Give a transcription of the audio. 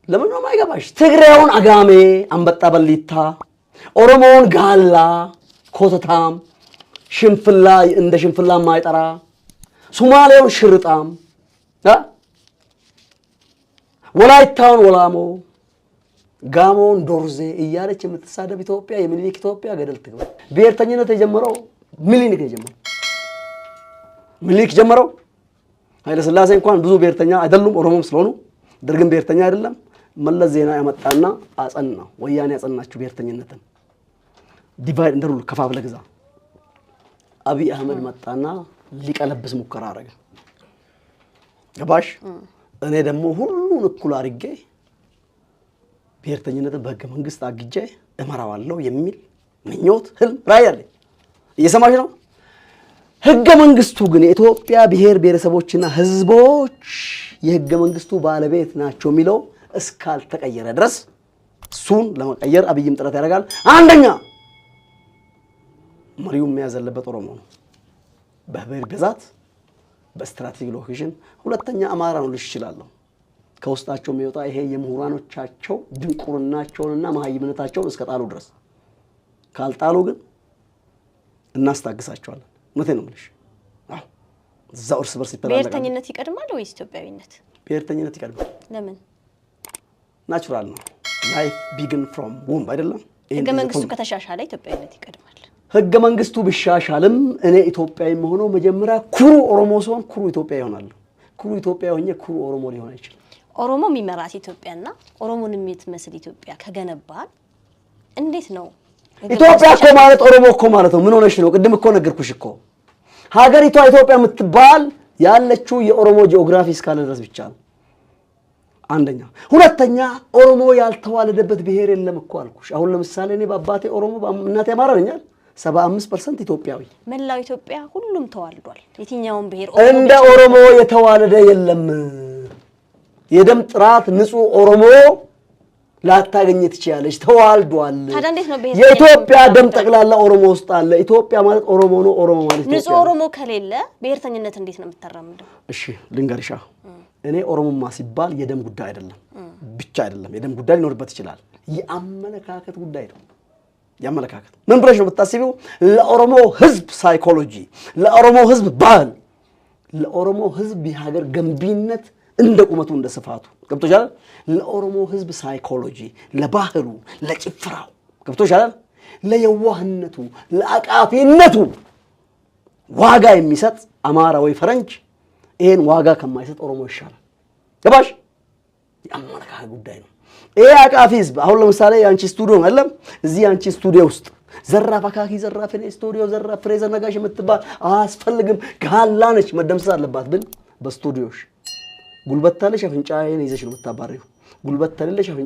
ለምን ነው የማይገባሽ? ትግሬውን አጋሜ አንበጣ በሊታ፣ ኦሮሞውን ጋላ ኮተታም ሽንፍላ እንደ ሽንፍላ ማይጠራ፣ ሶማሌውን ሽርጣም ወላይታውን ወላሞ ጋሞን ዶርዜ እያለች የምትሳደብ ኢትዮጵያ የሚኒሊክ ኢትዮጵያ ገደል ትግባ። ብሔርተኝነት የጀመረው ሚኒሊክ የጀመረው ሚኒሊክ ጀመረው። ኃይለ ሥላሴ እንኳን ብዙ ብሔርተኛ አይደሉም ኦሮሞም ስለሆኑ፣ ደርግም ብሔርተኛ አይደለም። መለስ ዜና ያመጣና አጸና። ወያኔ ያጸናችሁ ብሔርተኝነትን ዲቫይድ እንደ ሩል ከፋፍለ ግዛ። አብይ አህመድ መጣና ሊቀለብስ ሙከራ አረገ። ገባሽ? እኔ ደግሞ ሁሉን እኩል አድርጌ ብሔርተኝነትን በህገ መንግስት አግጄ እመራዋለሁ የሚል ምኞት፣ ህልም፣ ራዕይ አለኝ። እየሰማሽ ነው? ህገ መንግስቱ ግን የኢትዮጵያ ብሔር ብሔረሰቦችና ህዝቦች የህገ መንግስቱ ባለቤት ናቸው የሚለው እስካልተቀየረ ድረስ እሱን ለመቀየር አብይም ጥረት ያደርጋል። አንደኛ መሪው መያዝ ያለበት ኦሮሞ ነው፣ በብሔር ብዛት በስትራቴጂክ ሎኬሽን። ሁለተኛ አማራ ነው ልሽ ይችላል። ከውስጣቸው የሚወጣ ይሄ የምሁራኖቻቸው ድንቁርናቸውንና መሀይምነታቸውን እስከጣሉ ድረስ፣ ካልጣሉ ግን እናስታግሳቸዋለን። እውነቴን ነው የምልሽ። አዎ እዛው እርስ በርስ ይተላለቃል። ብሔርተኝነት ይቀድማል ወይስ ኢትዮጵያዊነት? ብሔርተኝነት ይቀድማል። ለምን? ናቹራል ነው። ላይፍ ቢግን ፍሮም ወምብ አይደለም። ህገ መንግስቱ ከተሻሻለ ኢትዮጵያዊነት ይቀድማል። ህገ መንግስቱ ቢሻሻልም እኔ ኢትዮጵያዊ መሆነው መጀመሪያ ኩሩ ኦሮሞ ሲሆን ኩሩ ኢትዮጵያ ይሆናል። ኩሩ ኢትዮጵያ ሆኜ ኩሩ ኦሮሞ ሊሆን አይችልም። ኦሮሞ የሚመራት ኢትዮጵያና ኦሮሞን የምትመስል ኢትዮጵያ ከገነባል እንዴት ነው? ኢትዮጵያ እኮ ማለት ኦሮሞ እኮ ማለት ነው። ምን ሆነሽ ነው? ቅድም እኮ ነገርኩሽ እኮ ሀገሪቷ ኢትዮጵያ የምትባል ያለችው የኦሮሞ ጂኦግራፊ እስካለ ድረስ ብቻ ነው። አንደኛ። ሁለተኛ ኦሮሞ ያልተዋለደበት ብሔር የለም እኮ አልኩሽ። አሁን ለምሳሌ እኔ በአባቴ ኦሮሞ በእናቴ አማራ ነኝ። 75% ኢትዮጵያዊ። መላው ኢትዮጵያ ሁሉም ተዋልዷል። የትኛውም ብሔር እንደ ኦሮሞ የተዋለደ የለም። የደም ጥራት ንጹህ ኦሮሞ ላታገኝ ትችያለሽ። ተዋልዷል። ታዲያ እንዴት ነው ብሔር? የኢትዮጵያ ደም ጠቅላላ ኦሮሞ ውስጥ አለ። ኢትዮጵያ ማለት ኦሮሞ ነው። ኦሮሞ ማለት ኢትዮጵያ። ንጹህ ኦሮሞ ከሌለ ብሔርተኝነት እንዴት ነው የምታራምደው? እሺ ልንገርሻ፣ እኔ ኦሮሞማ ሲባል የደም ጉዳይ አይደለም ብቻ አይደለም። የደም ጉዳይ ሊኖርበት ይችላል። የአመለካከት ጉዳይ ነው። የአመለካከት ምን ብለሽ ነው ብታስቢው? ለኦሮሞ ህዝብ ሳይኮሎጂ፣ ለኦሮሞ ህዝብ ባህል፣ ለኦሮሞ ህዝብ የሀገር ገንቢነት እንደ ቁመቱ እንደ ስፋቱ ገብቶሻል። ለኦሮሞ ህዝብ ሳይኮሎጂ፣ ለባህሉ፣ ለጭፍራው ገብቶሻል። ለየዋህነቱ፣ ለአቃፊነቱ ዋጋ የሚሰጥ አማራ ወይ ፈረንጅ ይሄን ዋጋ ከማይሰጥ ኦሮሞ ይሻላል። ገባሽ? የአመለካከት ጉዳይ ነው። ይሄ አቃፊ ህዝብ አሁን ለምሳሌ ያንቺ ስቱዲዮ አይደለም? እዚህ ያንቺ ስቱዲዮ ውስጥ ዘራፍ አካኪ ዘራፍ እኔ ስቱዲዮ ዘራፍ ፍሬዘር ነጋሽ የምትባል አያስፈልግም። ጋላነች መደምሰስ አለባት ብል በስቱዲዮሽ ጉልበት ታለሽ አፍንጫዬን ይዘሽ ነው የምታባሪው። ጉልበት ታለሽ አፍንጫ